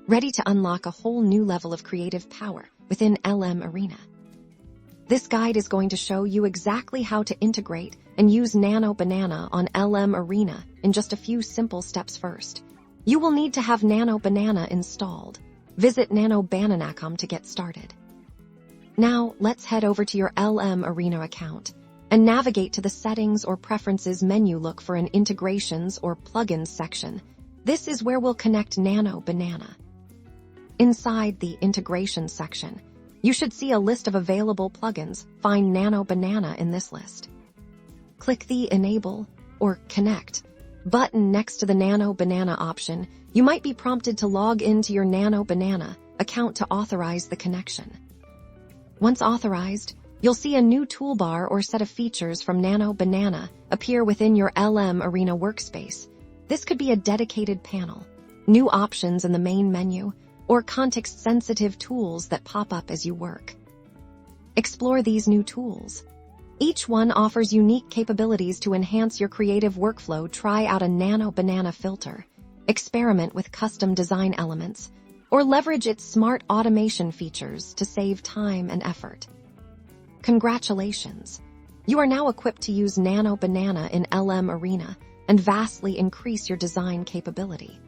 ready to unlock a whole new level of creative power within LM Arena. This guide is going to show you exactly how to integrate and use Nano Banana on LM Arena in just a few simple steps. First, you will need to have Nano Banana installed. Visit nanobanana.com to get started. Now, let's head over to your LM Arena account and navigate to the Settings or Preferences menu. Look for an Integrations or Plugins section. This is where we'll connect Nano Banana. Inside the Integration section, you should see a list of available plugins. Find Nano Banana in this list. Click the Enable or Connect button next to the Nano Banana option. You might be prompted to log into your Nano Banana account to authorize the connection. Once authorized, you'll see a new toolbar or set of features from Nano Banana appear within your LM Arena workspace. This could be a dedicated panel, new options in the main menu, or context-sensitive tools that pop up as you work. Explore these new tools. Each one offers unique capabilities to enhance your creative workflow. Try out a Nano Banana filter, experiment with custom design elements, or leverage its smart automation features to save time and effort. Congratulations! You are now equipped to use Nano Banana in LM Arena and vastly increase your design capability.